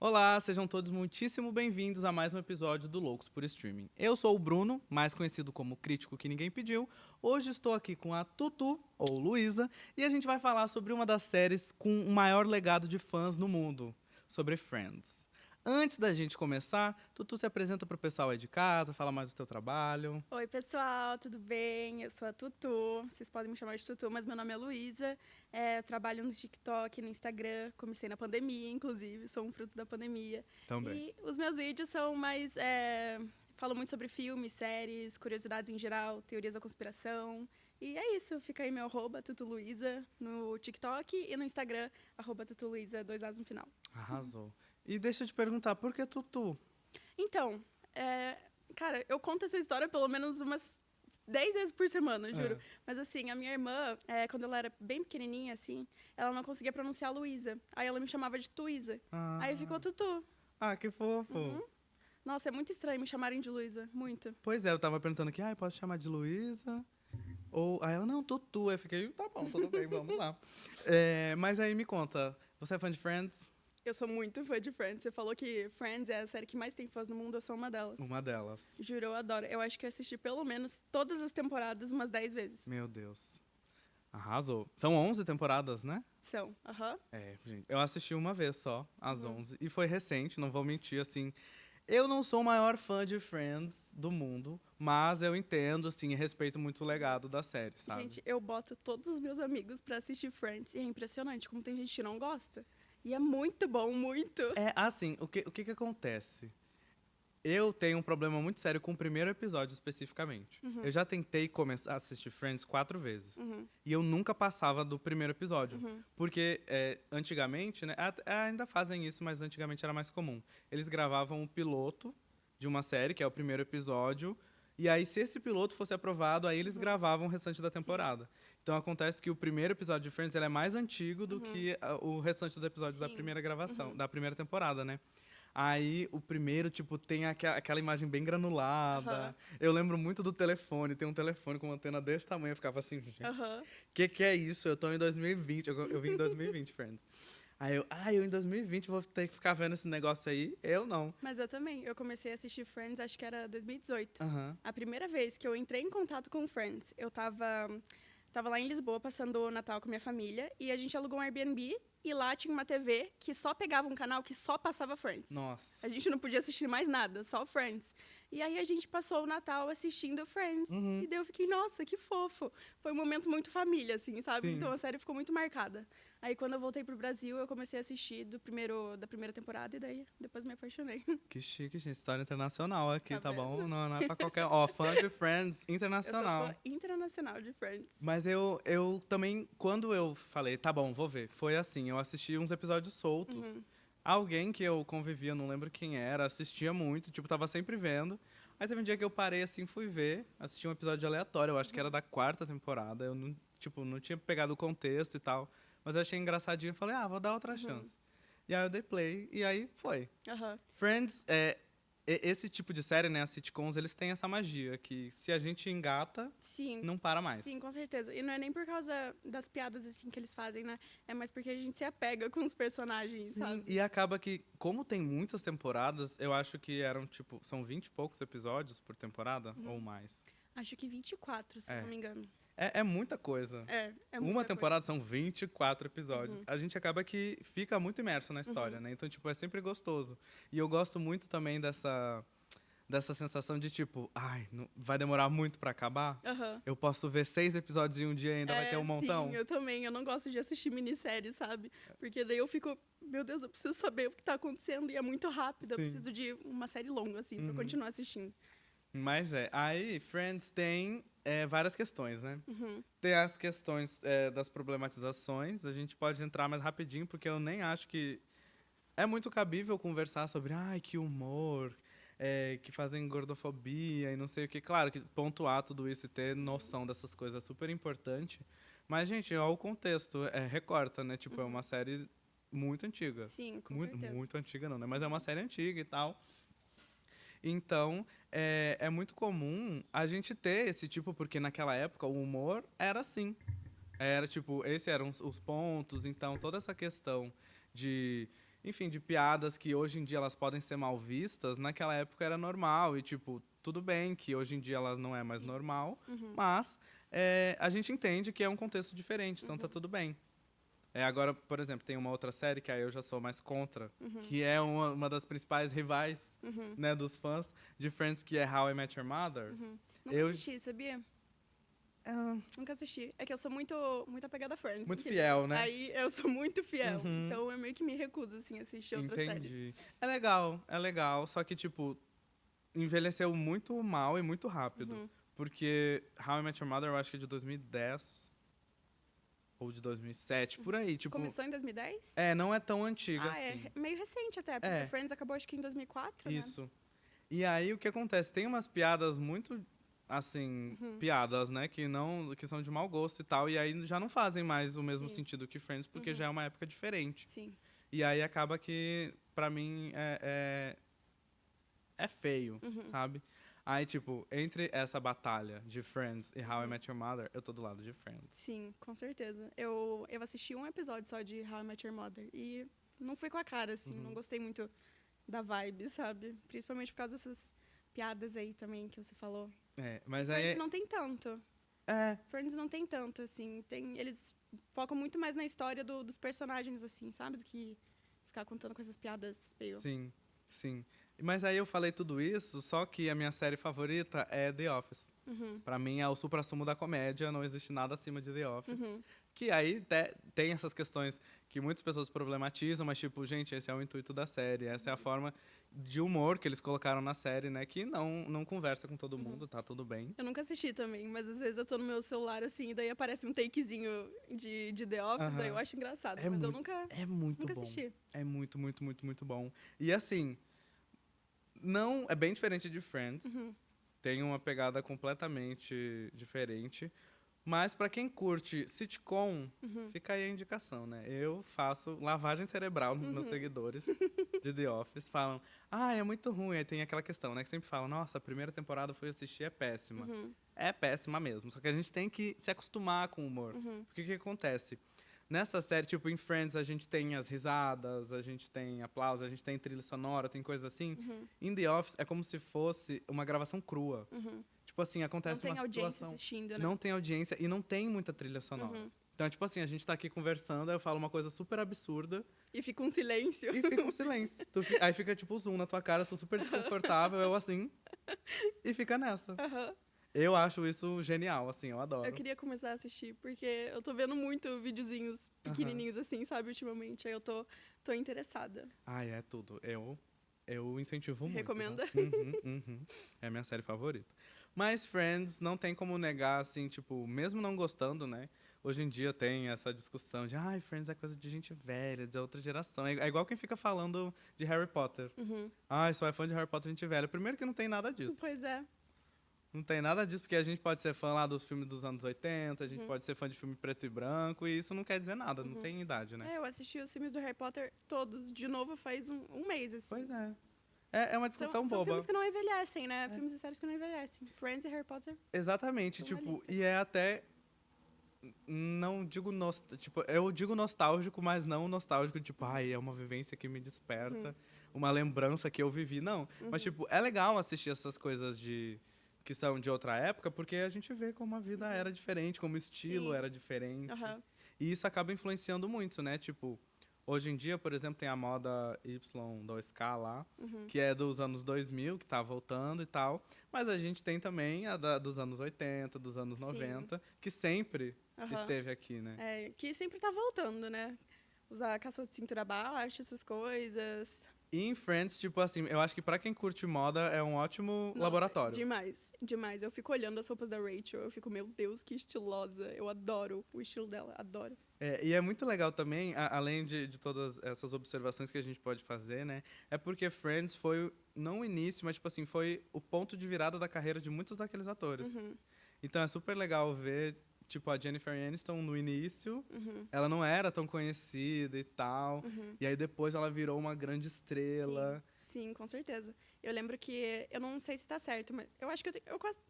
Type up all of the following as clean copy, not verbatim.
Olá, sejam todos muitíssimo bem-vindos a mais um episódio do Loucos por Streaming. Eu sou o Bruno, mais conhecido como Crítico que Ninguém Pediu. Hoje estou aqui com a Tutu, ou Luísa, e a gente vai falar sobre uma das séries com o maior legado de fãs no mundo, sobre Friends. Antes da gente começar, Tutu se apresenta para o pessoal aí de casa, fala mais do teu trabalho. Oi, pessoal, tudo bem? Eu sou a Tutu. Vocês podem me chamar de Tutu, mas meu nome é Luísa. Eu trabalho no TikTok, no Instagram. Comecei na pandemia, inclusive, sou um fruto da pandemia. Também. E os meus vídeos são mais. Falo muito sobre filmes, séries, curiosidades em geral, teorias da conspiração. E é isso, fica aí meu arroba, Tutu Luísa, no TikTok e no Instagram, arroba Tutu Luísa, 2 As no final. Arrasou. E deixa eu te perguntar, por que Tutu? Então, cara, eu conto essa história pelo menos umas 10 vezes por semana, juro. É. Mas assim, a minha irmã, quando ela era bem pequenininha, assim, ela não conseguia pronunciar Luísa. Aí ela me chamava de Tuísa. Aí ficou Tutu. Que fofo. Uhum. Nossa, é muito estranho me chamarem de Luísa. Muito. Pois é, eu tava perguntando aqui, posso chamar de Luísa? Ou, aí ela, não, Tutu. Aí eu fiquei, tá bom, tudo bem, vamos lá. Mas aí me conta, você é fã de Friends? Eu sou muito fã de Friends. Você falou que Friends é a série que mais tem fãs no mundo, eu sou uma delas. Uma delas. Juro, eu adoro. Eu acho que eu assisti pelo menos todas as temporadas umas 10 vezes. Meu Deus. Arrasou. São 11 temporadas, né? São, aham. Gente, eu assisti uma vez só, às 11. E foi recente, não vou mentir, assim. Eu não sou o maior fã de Friends do mundo, mas eu entendo, assim, e respeito muito o legado da série, sabe? Gente, eu boto todos os meus amigos pra assistir Friends e é impressionante como tem gente que não gosta. E é muito bom, muito. Assim, o que acontece? Eu tenho um problema muito sério com o primeiro episódio, especificamente. Eu já tentei começar a assistir Friends 4 vezes. E eu nunca passava do primeiro episódio. Porque antigamente, né? Ainda fazem isso, mas antigamente era mais comum. Eles gravavam o piloto de uma série, que é o primeiro episódio. E aí, se esse piloto fosse aprovado, aí eles gravavam o restante da temporada. Então acontece que o primeiro episódio de Friends ele é mais antigo do que o restante dos episódios da Sim. primeira gravação, da primeira temporada, né? Aí o primeiro, tipo, tem aquela imagem bem granulada. Eu lembro muito do telefone, tem um telefone com uma antena desse tamanho, eu ficava assim, gente, que é isso? Eu tô em 2020, eu vim em 2020, Friends. Aí eu em 2020 vou ter que ficar vendo esse negócio aí? Eu não. Mas eu também. Eu comecei a assistir Friends, acho que era 2018. Aham. A primeira vez que eu entrei em contato com Friends, eu tava lá em Lisboa, passando o Natal com minha família, e a gente alugou um Airbnb, e lá tinha uma TV que só pegava um canal que só passava Friends. Nossa. A gente não podia assistir mais nada, só Friends. E aí a gente passou o Natal assistindo Friends. E daí eu fiquei, nossa, que fofo. Foi um momento muito família, assim, sabe? Sim. Então a série ficou muito marcada. Aí quando eu voltei pro Brasil, eu comecei a assistir da primeira temporada e daí depois me apaixonei. Que chique, gente. História internacional aqui, tá bom? vendo? Não é pra qualquer... Ó, fã de Friends Eu internacional. sou fã internacional de Friends. Mas eu também, quando eu falei, tá bom, vou ver, foi assim, eu assisti uns episódios soltos. Alguém que eu convivia, não lembro quem era, assistia muito, tipo, tava sempre vendo. Aí teve um dia que eu parei assim, fui ver, assisti um episódio aleatório, eu acho que era da 4ª temporada, eu não, tipo, não tinha pegado o contexto e tal, mas eu achei engraçadinho e falei, vou dar outra chance. E aí eu dei play, e aí foi. Friends, esse tipo de série, né, as sitcoms, eles têm essa magia, que se a gente engata, Sim. não para mais. Sim, com certeza. E não é nem por causa das piadas assim que eles fazem, né? É mais porque a gente se apega com os personagens, Sim, sabe? e acaba que, como tem muitas temporadas, eu acho que eram, tipo, são 20 e poucos episódios por temporada, ou mais. Acho que 24, se eu não me engano. É muita coisa. É muita Uma coisa. temporada são 24 episódios. A gente acaba que fica muito imerso na história, né? Então, tipo, é sempre gostoso. E eu gosto muito também dessa sensação de, tipo, vai demorar muito pra acabar. Eu posso ver 6 episódios em um dia e ainda vai ter um montão. Sim, eu também. Eu não gosto de assistir minisséries, sabe? Porque daí eu fico, meu Deus, eu preciso saber o que tá acontecendo. E é muito rápido. Eu Sim. preciso de uma série longa, assim, pra continuar assistindo. Mas aí Friends tem várias questões, né? Tem as questões das problematizações, a gente pode entrar mais rapidinho, porque eu nem acho que é muito cabível conversar sobre, que humor, que fazem gordofobia e não sei o que. Claro que pontuar tudo isso e ter noção dessas coisas é super importante, mas, gente, ó, o contexto recorta, né? Tipo, é uma série muito antiga. Sim, com muito, certeza. muito antiga não, né? Mas é uma série antiga e tal. Então, é muito comum a gente ter esse tipo, porque naquela época o humor era assim. Era tipo, esses eram os pontos, então toda essa questão de enfim, de piadas que hoje em dia elas podem ser mal vistas, naquela época era normal. E, tipo, tudo bem que hoje em dia elas não é mais normal, mas a gente entende que é um contexto diferente, então tá tudo bem. Agora, por exemplo, tem uma outra série que aí eu já sou mais contra, que é uma das principais rivais, né, dos fãs de Friends, que é How I Met Your Mother. Nunca assisti, sabia? Nunca assisti. É que eu sou muito apegada a Friends. Muito entendeu? fiel, né? Aí eu sou muito fiel. Então eu meio que me recuso, assim, a assistir outras séries. Entendi. É legal, só que, tipo, envelheceu muito mal e muito rápido. Porque How I Met Your Mother eu acho que é de 2010 ou de 2007, por aí. Tipo, Começou em 2010? não é tão antiga assim. É meio recente até, porque Friends acabou acho que em 2004, né? Isso. E aí o que acontece? Tem umas piadas muito, assim, piadas, né? Que são de mau gosto e tal. E aí já não fazem mais o mesmo sentido que Friends, porque já é uma época diferente. Sim. E aí acaba que, pra mim, é feio, sabe? Aí, tipo, entre essa batalha de Friends e How I Met Your Mother, eu tô do lado de Friends. Sim, com certeza. Eu assisti um episódio só de How I Met Your Mother e não fui com a cara, assim. Não gostei muito da vibe, sabe? Principalmente por causa dessas piadas aí também que você falou. Mas Friends aí... não tem tanto. Friends não tem tanto, assim. Eles focam muito mais na história dos personagens, assim, sabe? Do que ficar contando com essas piadas meio... Sim, sim. Mas aí eu falei tudo isso, só que a minha série favorita é The Office. Pra mim é o suprassumo da comédia, não existe nada acima de The Office. Que aí tem essas questões que muitas pessoas problematizam, mas tipo, gente, esse é o intuito da série, essa é a forma de humor que eles colocaram na série, né? Que não conversa com todo mundo, tá tudo bem. Eu nunca assisti também, mas às vezes eu tô no meu celular assim, e daí aparece um takezinho de The Office, aí eu acho engraçado, mas eu nunca assisti. É muito, muito, muito, muito bom. E assim, não é bem diferente de Friends. Tem uma pegada completamente diferente. Mas pra quem curte sitcom, fica aí a indicação, né? Eu faço lavagem cerebral nos meus seguidores de The Office. Falam, é muito ruim. Aí tem aquela questão, né? Que sempre falam, nossa, a primeira temporada eu fui assistir, é péssima. É péssima mesmo. Só que a gente tem que se acostumar com o humor. Porque o que acontece? Nessa série, tipo, em Friends, a gente tem as risadas, a gente tem aplausos, a gente tem trilha sonora, tem coisa assim. Em The Office, é como se fosse uma gravação crua. Tipo assim, acontece uma situação... Não tem audiência assistindo, né? Não tem audiência e não tem muita trilha sonora. Então, tipo assim, a gente tá aqui conversando, aí eu falo uma coisa super absurda. E fica um silêncio. Aí fica, tipo, zoom na tua cara, tu super desconfortável, eu assim. E fica nessa. Eu acho isso genial, assim, eu adoro. Eu queria começar a assistir, porque eu tô vendo muito videozinhos pequenininhos assim, sabe, ultimamente. Aí eu tô interessada. É tudo. Eu incentivo muito. Recomenda? Tá? É a minha série favorita. Mas Friends, não tem como negar, assim, tipo, mesmo não gostando, né? Hoje em dia tem essa discussão de, Friends é coisa de gente velha, de outra geração. É igual quem fica falando de Harry Potter. Só é fã de Harry Potter gente velha. Primeiro que não tem nada disso. Pois é. Não tem nada disso, porque a gente pode ser fã lá dos filmes dos anos 80, a gente pode ser fã de filme preto e branco, e isso não quer dizer nada, não tem idade, né? Eu assisti os filmes do Harry Potter todos, de novo, faz um mês, assim. Pois é. É uma discussão boba. São filmes que não envelhecem, né? Filmes e séries que não envelhecem. Friends e Harry Potter. Exatamente, tipo, e é até... Não digo... Tipo, eu digo nostálgico, mas não nostálgico, tipo, é uma vivência que me desperta, uma lembrança que eu vivi, não. Mas, tipo, é legal assistir essas coisas que são de outra época, porque a gente vê como a vida era diferente, como o estilo era diferente. E isso acaba influenciando muito, né? Tipo, hoje em dia, por exemplo, tem a moda Y2K lá, que é dos anos 2000, que tá voltando e tal. Mas a gente tem também a dos anos 80, dos anos 90, que sempre esteve aqui, né? Que sempre tá voltando, né? Usar calça de cintura baixa, essas coisas. E em Friends, tipo assim, eu acho que pra quem curte moda é um ótimo laboratório. Demais, demais. Eu fico olhando as roupas da Rachel, eu fico, meu Deus, que estilosa. Eu adoro o estilo dela, adoro. E é muito legal também, além de todas essas observações que a gente pode fazer, né? É porque Friends foi, não o início, mas tipo assim, foi o ponto de virada da carreira de muitos daqueles atores. Então é super legal ver, tipo, a Jennifer Aniston no início, ela não era tão conhecida e tal. E aí depois ela virou uma grande estrela. Sim, com certeza. Eu lembro que, eu não sei se tá certo, mas eu acho que eu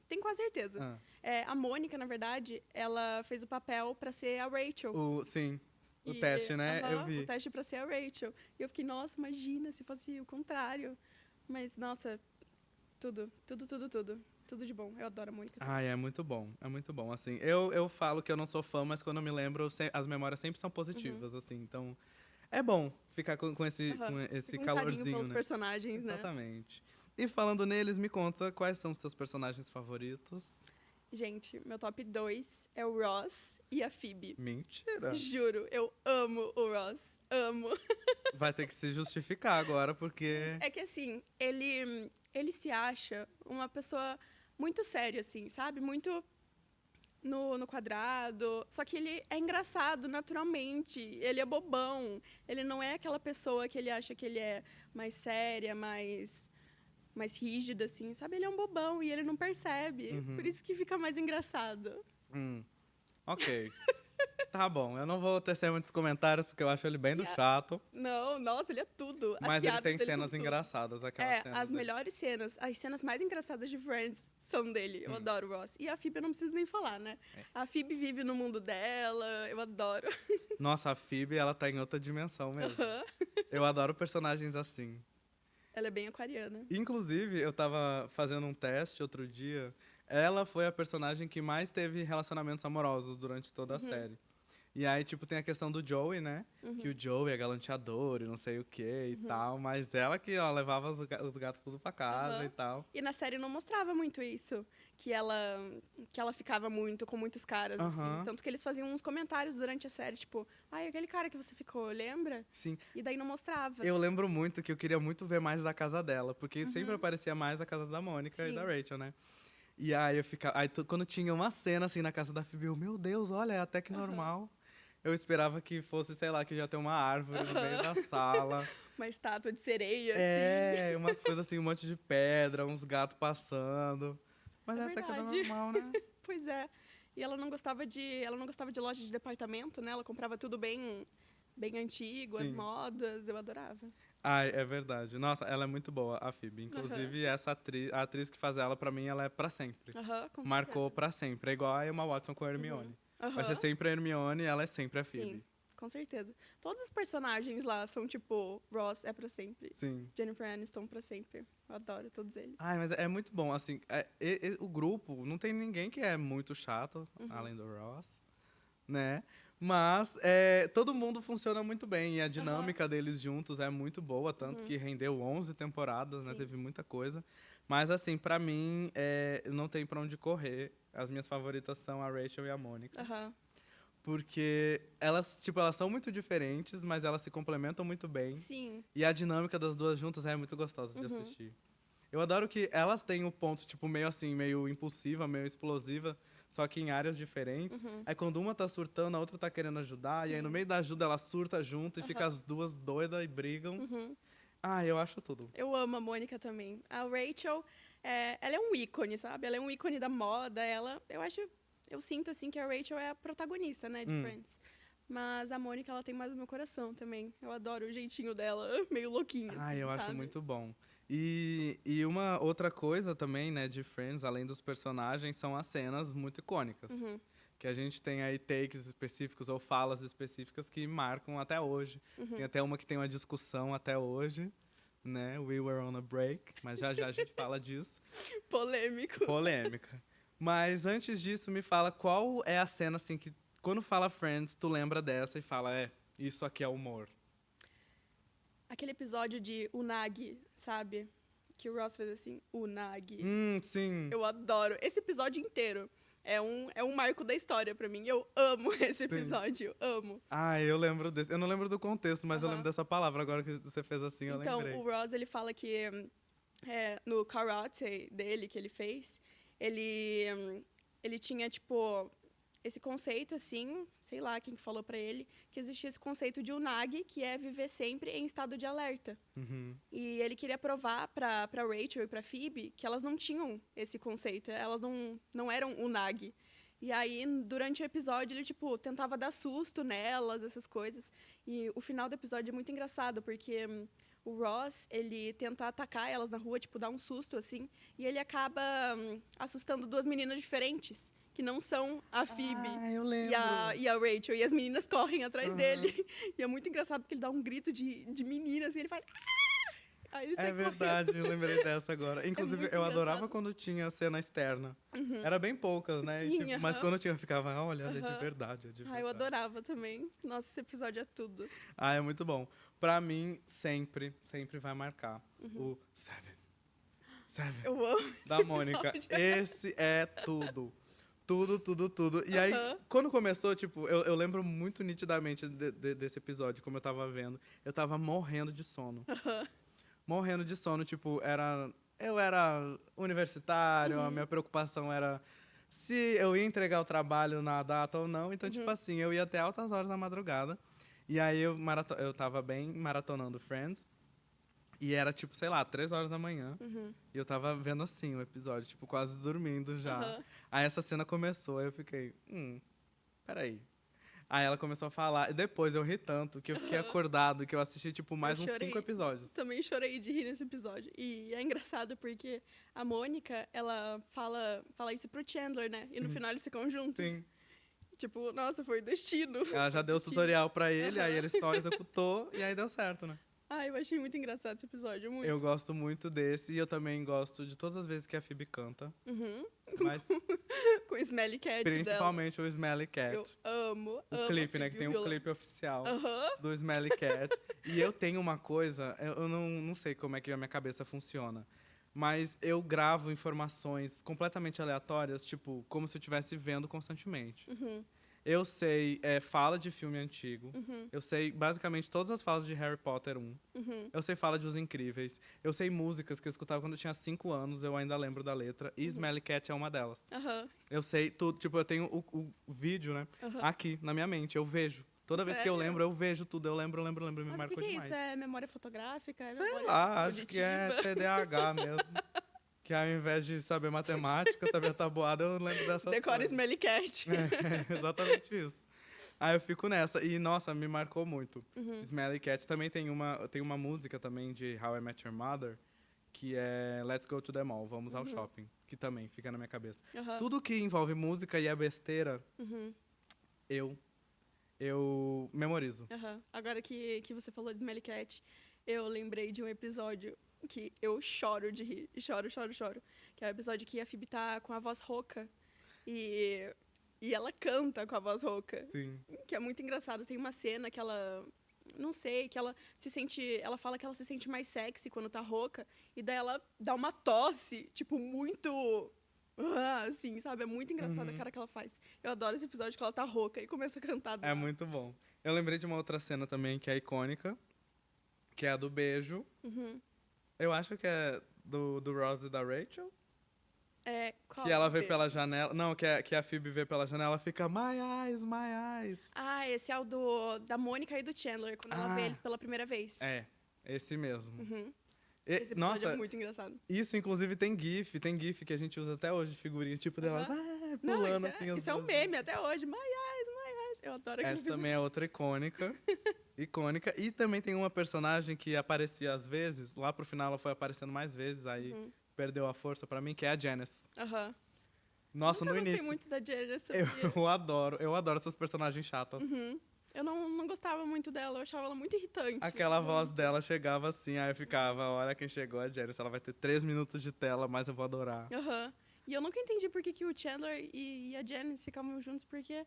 tenho quase certeza. A Mônica, na verdade, ela fez o papel pra ser a Rachel. Sim. O teste, né? Eu vi. O teste pra ser a Rachel. E eu fiquei, nossa, imagina se fosse o contrário. Mas, nossa, tudo. Tudo de bom. Eu adoro a Mônica. Ai, é muito bom. É muito bom. Assim, eu falo que eu não sou fã, mas quando eu me lembro, as memórias sempre são positivas, assim. Então, é bom ficar com esse Fica um calorzinho, carinho pelos né? personagens, né? Exatamente. E falando neles, me conta quais são os teus personagens favoritos? Gente, meu top 2 é o Ross e a Phoebe. Mentira. Juro, eu amo o Ross. Amo. Vai ter que se justificar agora, porque... É que assim, ele se acha uma pessoa muito séria, assim, sabe? Muito no quadrado. Só que ele é engraçado naturalmente. Ele é bobão. Ele não é aquela pessoa que ele acha que ele é mais séria, mais rígida, assim, sabe? Ele é um bobão e ele não percebe. Por isso que fica mais engraçado. Ok. Tá bom, eu não vou tecer muitos comentários, porque eu acho ele bem do chato. Não, nossa, ele é tudo. As Mas ele piadas tem dele cenas são tudo. engraçadas, aquelas cenas As dele. melhores cenas, as cenas mais engraçadas de Friends são dele. Eu adoro o Ross. E a Phoebe eu não preciso nem falar, né? A Phoebe vive no mundo dela, eu adoro. Nossa, a Phoebe, ela tá em outra dimensão mesmo. Eu adoro personagens assim. Ela é bem aquariana. Inclusive, eu tava fazendo um teste outro dia. Ela foi a personagem que mais teve relacionamentos amorosos durante toda a série. E aí, tipo, tem a questão do Joey, né? Que o Joey é galanteador e não sei o que e tal. Mas ela que, ó, levava os gatos tudo pra casa e tal. E na série não mostrava muito isso. Que ela ficava muito com muitos caras, assim. Tanto que eles faziam uns comentários durante a série, tipo... Ai, aquele cara que você ficou, lembra? Sim. E daí não mostrava. Eu lembro muito que eu queria muito ver mais da casa dela. Porque sempre aparecia mais a casa da Mônica e da Rachel, né? E aí eu ficava... Aí quando tinha uma cena, assim, na casa da Phoebe, eu, meu Deus, olha, é até que normal. Eu esperava que fosse, sei lá, que já tem uma árvore no meio da sala. Uma estátua de sereia, É, umas coisas assim, um monte de pedra, uns gatos passando. Mas É até que é verdade. normal, né? Pois é. E ela não gostava de loja de departamento, né? Ela comprava tudo bem antigo, as Sim. modas. Eu adorava. Ai, é verdade. Nossa, ela é muito boa, a Phoebe. Inclusive, essa atriz, a atriz que faz ela, pra mim, ela é pra sempre. Com Marcou certeza. pra sempre. É igual a Emma Watson com a Hermione. Vai ser Aham. sempre a Hermione e ela é sempre a Phoebe. Sim, com certeza. Todos os personagens lá são tipo, Ross é pra sempre. Sim. Jennifer Aniston pra sempre. Eu adoro todos eles. Ai, mas é muito bom, assim, o grupo, não tem ninguém que é muito chato, além do Ross, né? Mas todo mundo funciona muito bem, e a dinâmica deles juntos é muito boa, tanto que rendeu 11 temporadas, né? Sim. Teve muita coisa. Mas, assim, pra mim, não tem pra onde correr. As minhas favoritas são a Rachel e a Mônica. Aham. Porque elas são muito diferentes, mas elas se complementam muito bem. Sim. E a dinâmica das duas juntas é muito gostosa de assistir. Eu adoro que elas têm um ponto, tipo, meio assim, meio impulsiva, meio explosiva, só que em áreas diferentes. Aí quando uma tá surtando, a outra tá querendo ajudar, e aí no meio da ajuda ela surta junto e fica as duas doidas e brigam. Ah, eu acho tudo. Eu amo a Mônica também. A Rachel, ela é um ícone, sabe? Ela é um ícone da moda. Eu sinto, assim, que a Rachel é a protagonista, né, de Friends. Mas a Mônica, ela tem mais no meu coração também. Eu adoro o jeitinho dela, meio louquinho, Ah, assim, eu acho sabe? muito bom. E uma outra coisa também, né, de Friends, além dos personagens, são as cenas muito icônicas. Que a gente tem aí takes específicos ou falas específicas que marcam até hoje. Tem até uma que tem uma discussão até hoje, né? We were on a break, mas já já a gente fala disso. Polêmico. Polêmica. Mas antes disso, me fala qual é a cena assim que quando fala Friends, tu lembra dessa e fala, isso aqui é humor. Aquele episódio de Unagi, sabe? Que o Ross fez assim, Unagi. Sim. Eu adoro. Esse episódio inteiro é um marco da história pra mim. Eu amo esse episódio, amo. Ah, eu lembro desse. Eu não lembro do contexto, mas eu lembro dessa palavra. Agora que você fez assim, eu lembrei. Então, o Ross, ele fala que no karate dele, que ele fez, ele tinha, tipo, esse conceito, assim, sei lá quem que falou pra ele, que existia esse conceito de Unagi, que é viver sempre em estado de alerta. E ele queria provar pra Rachel e pra Phoebe que elas não tinham esse conceito, elas não eram Unagi. E aí, durante o episódio, ele, tipo, tentava dar susto nelas, essas coisas. E o final do episódio é muito engraçado, porque o Ross, ele tenta atacar elas na rua, tipo, dar um susto, assim, e ele acaba assustando duas meninas diferentes, que não são a Phoebe Eu lembro. e a Rachel. E as meninas correm atrás dele. E é muito engraçado porque ele dá um grito de menina, assim, ele faz... Aí ele sai Verdade, eu lembrei dessa agora. Inclusive, muito eu adorava engraçado. quando tinha cena externa. Era bem poucas, né? E, Sim, mas quando tinha, eu ficava, olha, é de verdade, é de verdade. Eu adorava também. Nossa, esse episódio é tudo. É muito bom. Pra mim, sempre vai marcar o Seven. Eu amo esse Da Mônica. episódio. Esse é tudo. Tudo. E aí, quando começou, tipo, eu lembro muito nitidamente desse episódio, como eu tava vendo. Eu tava morrendo de sono. Morrendo de sono, tipo, eu era universitário, a minha preocupação era se eu ia entregar o trabalho na data ou não. Então, tipo assim, eu ia até altas horas da madrugada. E aí eu tava bem maratonando Friends. E era, tipo, sei lá, 3 horas da manhã. E eu tava vendo assim o episódio, tipo, quase dormindo já. Aí essa cena começou, aí eu fiquei, peraí. Aí ela começou a falar, e depois eu ri tanto que eu fiquei acordado, que eu assisti, tipo, mais uns 5 episódios. Também chorei de rir nesse episódio. E é engraçado porque a Mônica, ela fala isso pro Chandler, né? E no final eles ficam juntos. Sim. Tipo, nossa, foi o destino. Ela já deu o tutorial pra ele, aí ele só executou e aí deu certo, né? Eu achei muito engraçado esse episódio, muito. Eu gosto muito desse e eu também gosto de todas as vezes que a Phoebe canta. Mas Com o Smelly Cat principalmente o Smelly Cat. Eu amo O clipe, né? Que tem um clipe oficial do Smelly Cat. E eu tenho uma coisa, eu não sei como é que a minha cabeça funciona. Mas eu gravo informações completamente aleatórias, tipo, como se eu estivesse vendo constantemente. Eu sei fala de filme antigo. Eu sei basicamente todas as falas de Harry Potter 1. Eu sei fala de Os Incríveis. Eu sei músicas que eu escutava quando eu tinha 5 anos, eu ainda lembro da letra. E Smelly Cat é uma delas. Eu sei tudo, tipo, eu tenho o vídeo, né? Aqui, na minha mente, eu vejo. Toda vez que eu lembro, eu vejo tudo. Eu lembro, me Mas marcou o que é demais. isso? É memória fotográfica? É Sei memória lá, acho que é auditiva? TDAH mesmo. Que ao invés de saber matemática, saber tabuada, eu lembro dessa Decora Smelly Cat. Exatamente isso. Aí eu fico nessa. E, nossa, me marcou muito. Smelly Cat também tem uma música também de How I Met Your Mother, que é Let's Go to the Mall, Vamos ao Shopping, que também fica na minha cabeça. Tudo que envolve música e é besteira, eu memorizo. Agora que você falou de Smelly Cat, eu lembrei de um episódio que eu choro de rir. Choro. Que é o episódio que a Phoebe tá com a voz rouca. E ela canta com a voz rouca. Sim. Que é muito engraçado. Tem uma cena que ela... Não sei, que ela se sente... Ela fala que ela se sente mais sexy quando tá rouca. E daí ela dá uma tosse, tipo, muito... assim, sabe? É muito engraçada a cara que ela faz. Eu adoro esse episódio que ela tá rouca e começa a cantar. É muito bom. Eu lembrei de uma outra cena também que é icônica, que é a do beijo. Eu acho que é do Ross e da Rachel. Qual Que ela vê deles? pela janela. Não, que a Phoebe vê pela janela, ela fica, my eyes, my eyes. Esse é o da Mônica e do Chandler, quando ela vê eles pela primeira vez. Esse mesmo. Esse episódio Nossa, é muito engraçado. isso inclusive tem GIF que a gente usa até hoje, figurinha, tipo delas, Não, pulando isso assim. as isso é um duas. meme até hoje. My eyes. Eu adoro aquele Essa também é outra icônica. Icônica. E também tem uma personagem que aparecia às vezes, lá pro final ela foi aparecendo mais vezes, aí perdeu a força pra mim, que é a Janice. Nossa, Nunca no gostei início. muito da Janice. Eu adoro essas personagens chatas. Eu não gostava muito dela, eu achava ela muito irritante. Aquela voz dela chegava assim, aí eu ficava, olha quem chegou, a Janice, ela vai ter 3 minutos de tela, mas eu vou adorar. E eu nunca entendi por que o Chandler e a Janice ficavam juntos, porque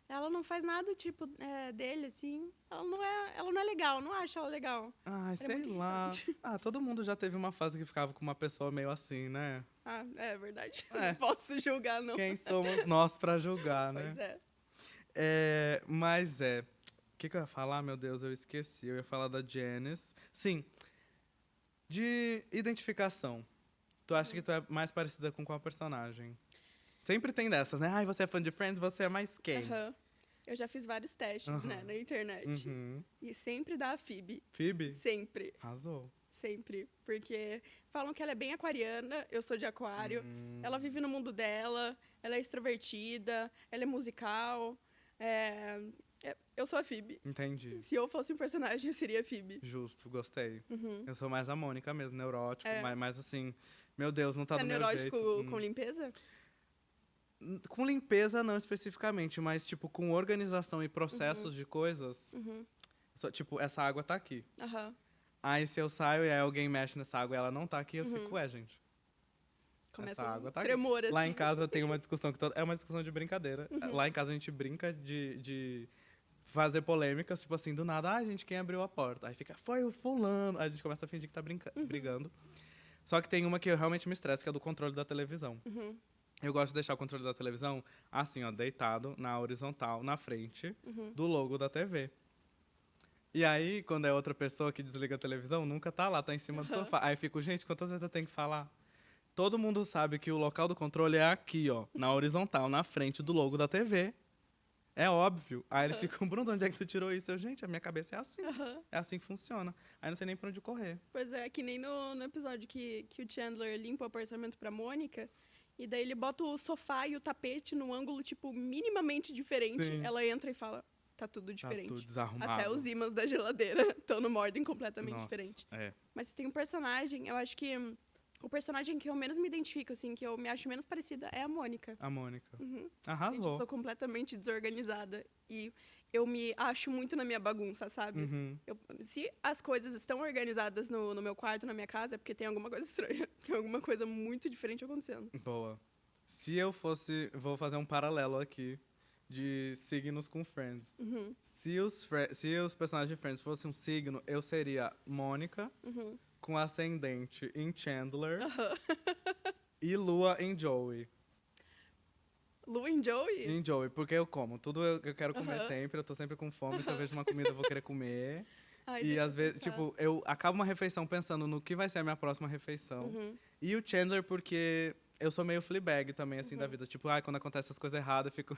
ela não faz nada, tipo, dele, assim. Ela não é legal, não acho ela legal. Ai, Ela é sei muito lá. irritante. Todo mundo já teve uma fase que ficava com uma pessoa meio assim, né? É verdade. É. Não posso julgar, não. Quem somos nós pra julgar, né? Pois é. Mas o que eu ia falar? Meu Deus, eu esqueci. Eu ia falar da Janice. Sim. De identificação. Tu acha que tu é mais parecida com qual personagem? Sempre tem dessas, né? Ai, você é fã de Friends, você é mais quem? Eu já fiz vários testes, né, na internet. E sempre dá a Phoebe. Phoebe? Sempre. Arrasou. Sempre. Porque falam que ela é bem aquariana, eu sou de aquário. Ela vive no mundo dela, ela é extrovertida, ela é musical. Eu sou a Phoebe. Entendi. Se eu fosse um personagem, eu seria a Phoebe. Justo, gostei. Eu sou mais a Mônica mesmo, neurótico, mas assim, meu Deus, não tá Você é do meu neurótico jeito. com limpeza? Com limpeza, não especificamente, mas, tipo, com organização e processos de coisas. Tipo, essa água tá aqui. Aí, se eu saio e aí alguém mexe nessa água e ela não tá aqui, eu fico, ué, gente. Começa Essa água tá tremor, aqui. assim. Lá em casa tem uma discussão que é uma discussão de brincadeira. Lá em casa a gente brinca de fazer polêmicas, tipo assim, do nada, ai, gente, quem abriu a porta? Aí fica, foi o fulano. Aí a gente começa a fingir que tá brigando. Só que tem uma que eu realmente me estresso, que é do controle da televisão. Eu gosto de deixar o controle da televisão assim, ó, deitado na horizontal, na frente do logo da TV. E aí, quando é outra pessoa que desliga a televisão, nunca tá lá, tá em cima do sofá. Aí eu fico, gente, quantas vezes eu tenho que falar? Todo mundo sabe que o local do controle é aqui, ó, na horizontal, na frente do logo da TV. É óbvio. Aí eles ficam, Bruno, onde é que tu tirou isso? Eu, gente, a minha cabeça é assim. É assim que funciona. Aí não sei nem pra onde correr. Pois é, que nem no episódio que o Chandler limpa o apartamento pra Mônica. E daí ele bota o sofá e o tapete num ângulo, tipo, minimamente diferente. Sim. Ela entra e fala, tá tudo diferente. Tá tudo desarrumado. Até os ímãs da geladeira estão numa ordem completamente Nossa, diferente. é. Mas se tem um personagem, eu acho que o personagem que eu menos me identifico, assim, que eu me acho menos parecida, é a Mônica. A Mônica. Gente, Arrasou. eu sou completamente desorganizada. E eu me acho muito na minha bagunça, sabe? Se as coisas estão organizadas no meu quarto, na minha casa, é porque tem alguma coisa estranha. Tem alguma coisa muito diferente acontecendo. Boa. Se eu fosse... Vou fazer um paralelo aqui de signos com Friends. Se os personagens de Friends fossem um signo, eu seria Mônica, com ascendente em Chandler e lua em Joey. Lua e Joey? Em Joey, porque eu como. Tudo eu quero comer sempre, eu tô sempre com fome. Se eu vejo uma comida, eu vou querer comer. Ai, E deixa às eu vezes, pensar. tipo, eu acabo uma refeição pensando no que vai ser a minha próxima refeição. E o Chandler, porque eu sou meio Fleabag também, assim, da vida. Tipo, quando acontece essas coisas erradas, eu fico...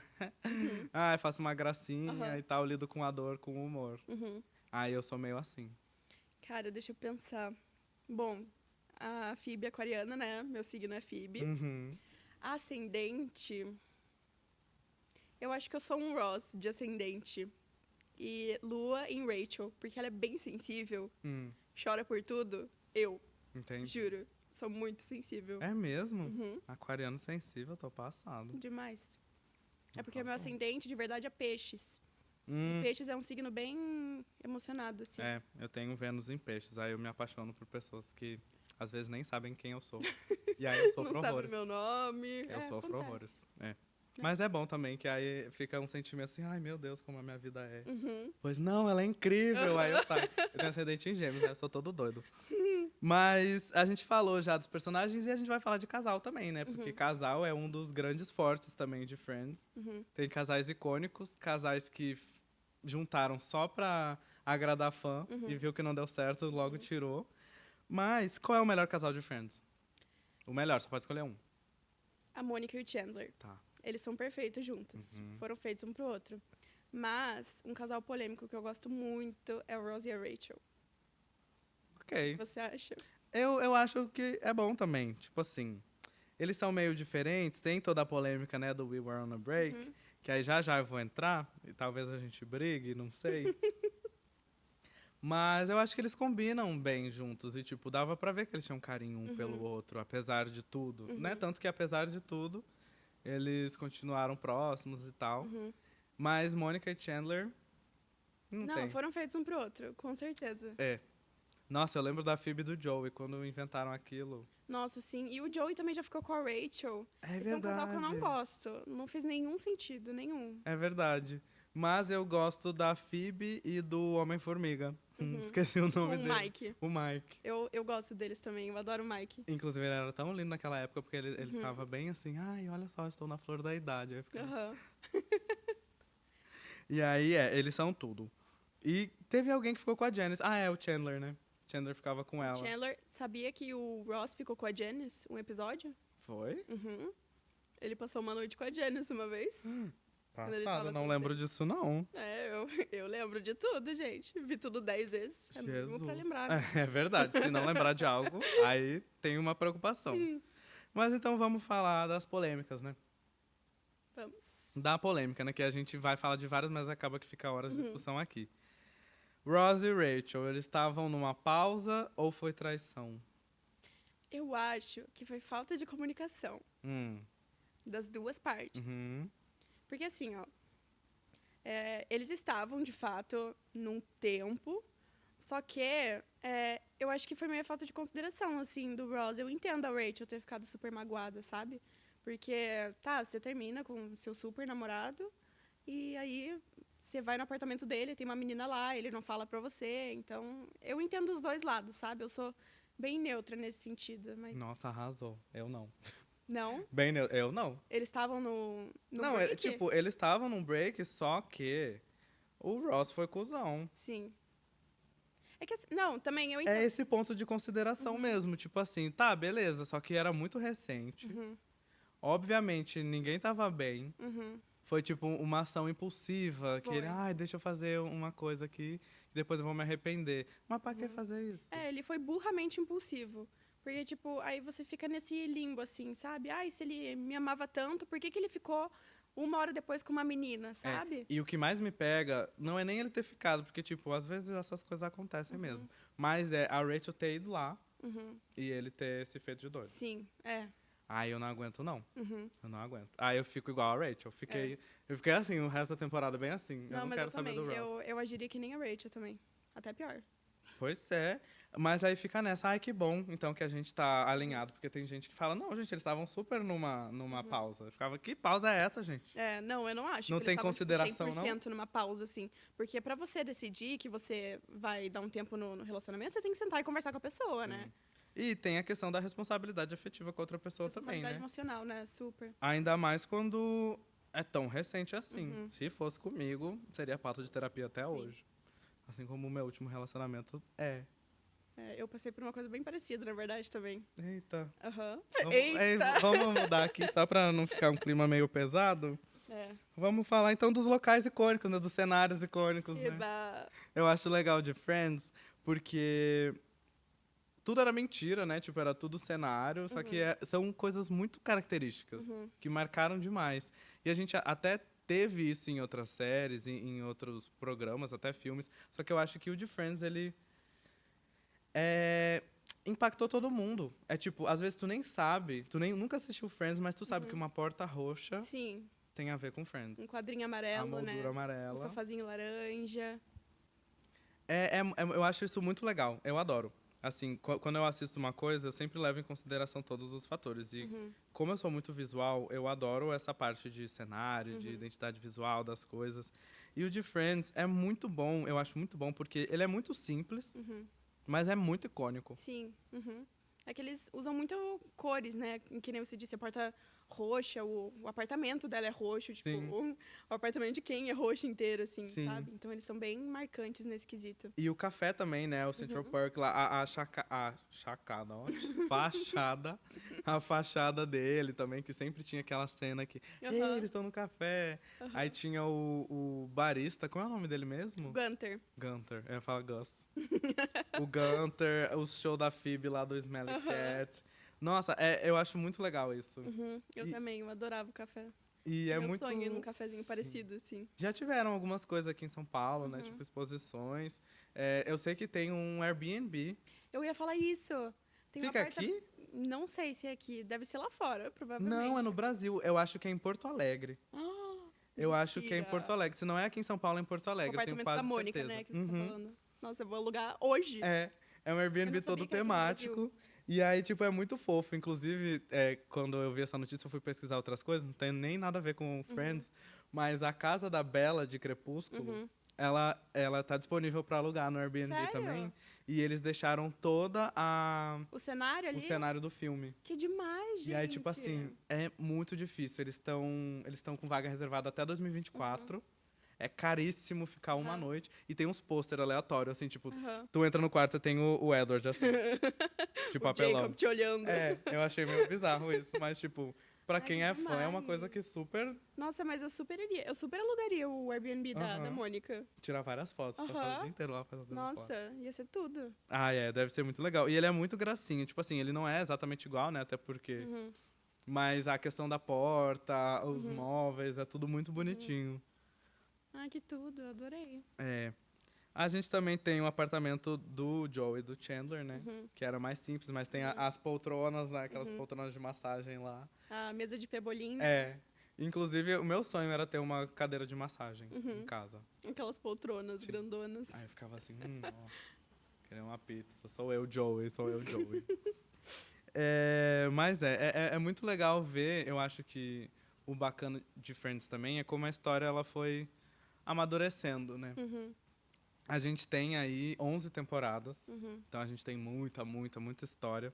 faço uma gracinha e tal, lido com a dor, com o humor. Aí eu sou meio assim. Cara, deixa eu pensar. Bom, a Phoebe é aquariana, né? Meu signo é Phoebe. Ascendente... Eu acho que eu sou um Ross de ascendente. E Lua em Rachel, porque ela é bem sensível. Chora por tudo. Eu, Entendi. juro, sou muito sensível. É mesmo? Aquariano sensível, tô passado. Demais. É porque meu ascendente, de verdade, é peixes. E Hum, peixes é um signo bem emocionado, assim. é, eu tenho Vênus em peixes, aí eu me apaixono por pessoas que às vezes nem sabem quem eu sou. E aí eu sofro Não sabe horrores. meu nome. Eu sofro acontece. horrores. É. Mas é bom também, que aí fica um sentimento assim, ai meu Deus, como a minha vida é. Pois não, ela é incrível. Aí eu tenho ascendente em gêmeos, aí eu sou todo doido. Mas a gente falou já dos personagens e a gente vai falar de casal também, né? Porque casal é um dos grandes fortes também de Friends. Tem casais icônicos, casais que juntaram só pra agradar fã e viu que não deu certo, logo tirou. Mas qual é o melhor casal de Friends? O melhor, só pode escolher um. A Mônica e o Chandler. Tá. Eles são perfeitos juntos. Foram feitos um pro outro. Mas um casal polêmico que eu gosto muito é o Ross e a Rachel. Ok. O que você acha? Eu acho que é bom também. Tipo assim, eles são meio diferentes, tem toda a polêmica, né, do We Were on a Break, que aí já eu vou entrar, e talvez a gente brigue, não sei. Mas eu acho que eles combinam bem juntos, e tipo, dava pra ver que eles tinham carinho um pelo outro, apesar de tudo, né? Tanto que apesar de tudo, eles continuaram próximos e tal. Mas Mônica e Chandler, não tem. foram feitos um pro outro, com certeza. É. Nossa, eu lembro da Phoebe e do Joey, quando inventaram aquilo. Nossa, sim. E o Joey também já ficou com a Rachel. É Esse é um casal que eu não verdade. gosto. Não fez nenhum sentido, nenhum. É verdade. Mas eu gosto da Phoebe e do Homem-Formiga. Esqueci o nome Com o dele. Mike. O Mike. Eu gosto deles também, eu adoro o Mike. Inclusive, ele era tão lindo naquela época, porque ele tava bem assim, ai, olha só, estou na flor da idade. Aí eu ficava- Aham. E aí, eles são tudo. E teve alguém que ficou com a Janice. Ah, é, o Chandler, né? Chandler ficava com ela. Chandler, sabia que o Ross ficou com a Janice um episódio? Foi? Ele passou uma noite com a Janice uma vez. Quando ele Passado, tava não solteiro. lembro disso, não. Eu lembro de tudo, gente. Vi tudo 10 vezes. É mínimo pra lembrar. É verdade, se não lembrar de algo, aí tem uma preocupação. Mas então vamos falar das polêmicas, né? Vamos. Da polêmica, né? Que a gente vai falar de várias, mas acaba que fica horas de discussão aqui. Ross e Rachel, eles estavam numa pausa ou foi traição? Eu acho que foi falta de comunicação. das duas partes. Uhum. Porque assim, ó, eles estavam, de fato, num tempo, só que eu acho que foi meio falta de consideração, assim, do Ross. Eu entendo a Rachel ter ficado super magoada, sabe? Porque, tá, você termina com seu super namorado e aí você vai no apartamento dele, tem uma menina lá, ele não fala pra você. Então, eu entendo os dois lados, sabe? Eu sou bem neutra nesse sentido, mas... Nossa, arrasou. Eu não. Não? Eu não. Eles estavam no Não, break? tipo, eles estavam num break, só que o Ross foi cuzão. Sim. É que assim, não, também eu É entendo. esse ponto de consideração mesmo. Tipo assim, tá, beleza, só que era muito recente. Obviamente, ninguém tava bem. Foi tipo uma ação impulsiva, que ele, Foi. deixa eu fazer uma coisa aqui, depois eu vou me arrepender. Mas pra que fazer isso? Ele foi burramente impulsivo. Porque, tipo, aí você fica nesse limbo, assim, sabe? Ai, se ele me amava tanto, por que ele ficou 1 hora depois com uma menina, sabe? E o que mais me pega não é nem ele ter ficado, porque, tipo, às vezes essas coisas acontecem mesmo. Mas é a Rachel ter ido lá e ele ter se feito de doido. Sim, Aí eu não aguento, não. Eu não aguento. Aí eu fico igual a Rachel. Eu fiquei assim, o resto da temporada bem assim. Eu não mas quero eu saber também. do Ross. Eu agiria que nem a Rachel também. Até pior. Pois é. Mas aí fica nessa, ai que bom, então, que a gente tá alinhado. Porque tem gente que fala, não, gente, eles estavam super numa pausa. Eu ficava, que pausa é essa, gente? Não, eu não acho Não que tem eles estavam, consideração, tipo, 100% numa pausa, assim. Porque pra você decidir que você vai dar um tempo no relacionamento, você tem que sentar e conversar com a pessoa, né? E tem a questão da responsabilidade afetiva com a outra pessoa também, Responsabilidade né? emocional, né? Super. Ainda mais quando é tão recente assim. Se fosse comigo, seria pauta de terapia até Sim. hoje. Assim como o meu último relacionamento é. Eu passei por uma coisa bem parecida, na verdade, também. Eita. Aham. Vamos mudar aqui, só pra não ficar um clima meio pesado. Vamos falar então dos locais icônicos, né? Dos cenários icônicos, né? Eba. Eu acho legal de Friends, porque tudo era mentira, né? Tipo, era tudo cenário, só que são coisas muito características, que marcaram demais. E a gente até teve isso em outras séries, em outros programas, até filmes, só que eu acho que o de Friends, ele impactou todo mundo. É tipo, às vezes tu nem sabe, nunca assistiu Friends, mas tu sabe que uma porta roxa Sim. tem a ver com Friends. Um quadrinho A amarelo, moldura né? amarela. Um sofazinho laranja. Eu acho isso muito legal. Eu adoro. Assim, quando eu assisto uma coisa, eu sempre levo em consideração todos os fatores. E como eu sou muito visual, eu adoro essa parte de cenário, de identidade visual das coisas. E o de Friends é muito bom, eu acho muito bom, porque ele é muito simples, mas é muito icônico. Sim. É que eles usam muito cores, né? Que nem você disse, a porta roxa, o apartamento dela é roxo, tipo, o apartamento de quem é roxo inteiro, assim, Sim. sabe? Então eles são bem marcantes nesse quesito. E o café também, né? O Central Park lá, a fachada dele também, que sempre tinha aquela cena que "Ei, eles estão no café." Aí tinha o barista, como é o nome dele mesmo? Gunter. Gunter, eu ia falar Gus. O Gunter, o show da Phoebe lá do Smelly Cat. Nossa, eu acho muito legal isso. Eu também, eu adorava o café. E é Meu muito... sonho ir num cafezinho Sim. parecido, assim. Já tiveram algumas coisas aqui em São Paulo, né? Tipo exposições. Eu sei que tem um Airbnb. Eu ia falar isso. Tem Fica aqui? Não sei se é aqui. Deve ser lá fora, provavelmente. Não, é no Brasil. Eu acho que é em Porto Alegre. Eu acho que é em Porto Alegre. Se não é aqui em São Paulo, é em Porto O Alegre. Eu tenho apartamento quase da Mônica, certeza. né, que você tá falando. Nossa, eu vou alugar hoje. É um Airbnb todo que era aqui no temático. Brasil. E aí, tipo, é muito fofo. Inclusive, quando eu vi essa notícia, eu fui pesquisar outras coisas. Não tem nem nada a ver com Friends. Mas a casa da Bella, de Crepúsculo, ela tá disponível para alugar no Airbnb Sério? também. E eles deixaram toda O cenário ali? o cenário do filme. Que demais, gente. E aí, tipo assim, é muito difícil. Eles estão com vaga reservada até 2024. É caríssimo ficar uma noite. E tem uns pôster aleatórios, assim, tipo... Tu entra no quarto e tem o Edward, assim. Tipo, o apelão. Jacob te olhando. Eu achei meio bizarro isso. Mas, tipo, pra quem é fã, é uma demais. coisa que super... Nossa, mas eu super iria. Eu super alugaria o Airbnb da Mônica. Tirar várias fotos. Passar o dia inteiro lá fazendo foto. Nossa, ia ser tudo. Deve ser muito legal. E ele é muito gracinho. Tipo assim, ele não é exatamente igual, né? Até porque... Mas a questão da porta, os móveis, é tudo muito bonitinho. Ai, que tudo. Eu adorei. A gente também tem um apartamento do Joey e do Chandler, né? Que era mais simples, mas tem as poltronas, né? Aquelas poltronas de massagem lá. A mesa de pebolim. É. Inclusive, o meu sonho era ter uma cadeira de massagem em casa. Aquelas poltronas grandonas. Aí eu ficava assim, nossa, queria uma pizza. Sou eu, Joey, sou eu, Joey. Mas é muito legal ver, eu acho que o bacana de Friends também é como a história ela foi amadurecendo, né? A gente tem aí 11 temporadas, então a gente tem muita história.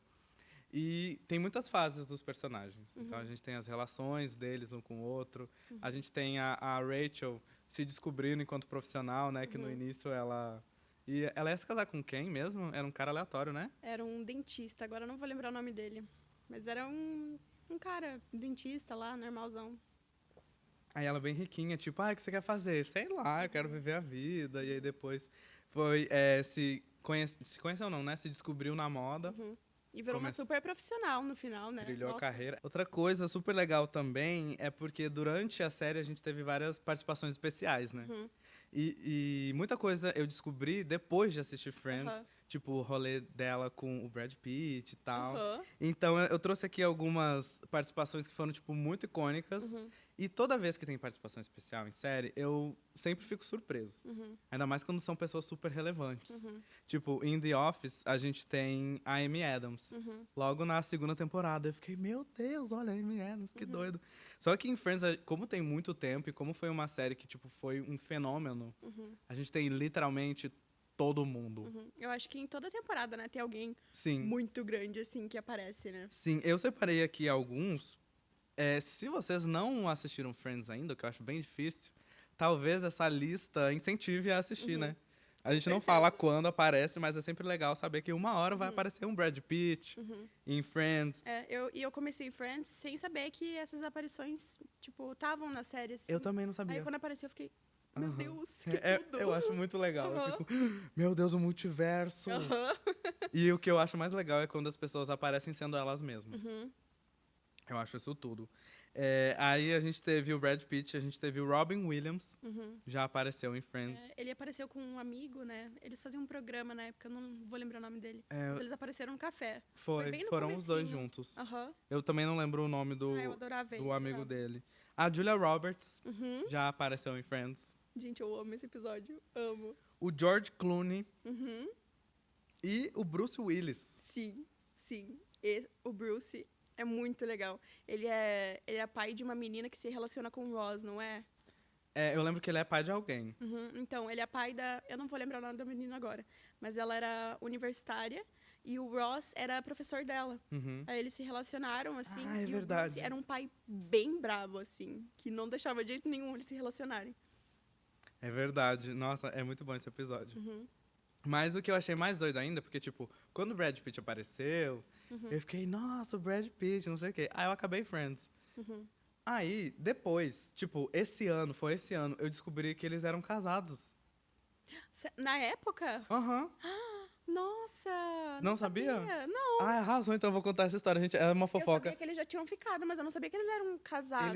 E tem muitas fases dos personagens. Então a gente tem as relações deles um com o outro. A gente tem a Rachel se descobrindo enquanto profissional, né? Que no início ela... E ela ia se casar com quem mesmo? Era um cara aleatório, né? Era um dentista, agora eu não vou lembrar o nome dele. Mas era um cara dentista lá, normalzão. Aí ela bem riquinha, tipo, o que você quer fazer? Sei lá, eu quero viver a vida. E aí depois foi se conheceu não, né? Se descobriu na moda. E virou uma super profissional no final, né? Trilhou a carreira. Outra coisa super legal também é porque durante a série a gente teve várias participações especiais, né? E muita coisa eu descobri depois de assistir Friends. Tipo, o rolê dela com o Brad Pitt e tal. Então, eu trouxe aqui algumas participações que foram, tipo, muito icônicas. E toda vez que tem participação especial em série, eu sempre fico surpreso. Ainda mais quando são pessoas super relevantes. Tipo, em The Office, a gente tem a Amy Adams. Logo na segunda temporada, eu fiquei, meu Deus, olha a Amy Adams, que doido. Só que em Friends, como tem muito tempo e como foi uma série que, tipo, foi um fenômeno, a gente tem literalmente todo mundo. Eu acho que em toda temporada, né, tem alguém Sim. muito grande, assim, que aparece, né? Sim, eu separei aqui alguns. Se vocês não assistiram Friends ainda, que eu acho bem difícil, talvez essa lista incentive a assistir, né? A gente não fala quando aparece, mas é sempre legal saber que uma hora vai aparecer um Brad Pitt em Friends. Eu comecei Friends sem saber que essas aparições, tipo, estavam na série, assim. Eu também não sabia. Aí quando apareceu, eu fiquei, meu Deus, que tudo! Eu acho muito legal. Eu fico, meu Deus, o multiverso! E o que eu acho mais legal é quando as pessoas aparecem sendo elas mesmas. Eu acho isso tudo. Aí a gente teve o Brad Pitt, a gente teve o Robin Williams, já apareceu em Friends. Ele apareceu com um amigo, né? Eles faziam um programa na época, eu não vou lembrar o nome dele. Mas eles apareceram no café. Foi bem no foram os dois comecinho. juntos. Eu também não lembro o nome Eu adorava ele, do amigo adorava. dele. A Julia Roberts já apareceu em Friends. Gente, eu amo esse episódio. Amo. O George Clooney e o Bruce Willis. Sim. O Bruce é muito legal. Ele é pai de uma menina que se relaciona com o Ross, não é? Eu lembro que ele é pai de alguém. Então, ele é pai da... Eu não vou lembrar o nome da menina agora. Mas ela era universitária e o Ross era professor dela. Aí eles se relacionaram, assim. É e verdade. O Bruce era um pai bem bravo, assim. Que não deixava de jeito nenhum eles se relacionarem. É verdade. Nossa, é muito bom esse episódio. Mas o que eu achei mais doido ainda, porque, tipo, quando o Brad Pitt apareceu, eu fiquei, nossa, o Brad Pitt, não sei o quê. Aí eu acabei Friends. Aí, depois, tipo, foi esse ano, eu descobri que eles eram casados. Na época? Nossa! Não sabia? Não. Arrasou, então eu vou contar essa história, gente. É uma Eu fofoca. sabia que eles já tinham ficado, mas eu não sabia que eles eram casados.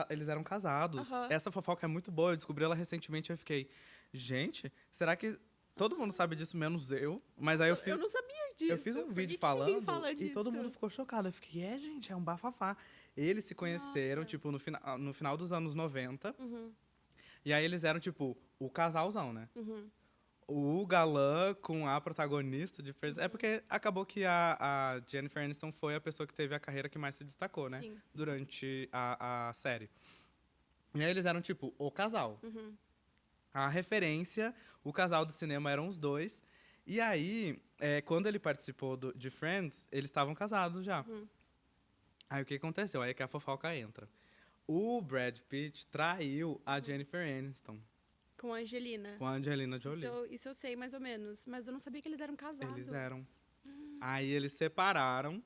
Eles eram casados. Essa fofoca é muito boa, eu descobri ela recentemente e eu fiquei, gente, será que todo mundo sabe disso, menos eu? Mas aí eu fiz... Eu não sabia disso. Eu fiz um Por vídeo que ninguém falando fala e disso? todo mundo ficou chocado. Eu fiquei, gente, é um bafafá. Eles se conheceram, tipo, no final dos anos 90. E aí eles eram, tipo, o casalzão, né? O galã com a protagonista de Friends. É porque acabou que a Jennifer Aniston foi a pessoa que teve a carreira que mais se destacou, né? Sim. Durante a série. E aí eles eram, tipo, o casal. A referência, o casal do cinema eram os dois. E aí, quando ele participou de Friends, eles estavam casados já. Aí o que aconteceu? Aí é que a fofoca entra. O Brad Pitt traiu a Jennifer Aniston Com a Angelina. com a Angelina Jolie. Isso eu sei, mais ou menos. Mas eu não sabia que eles eram casados. Eles eram. Aí eles separaram.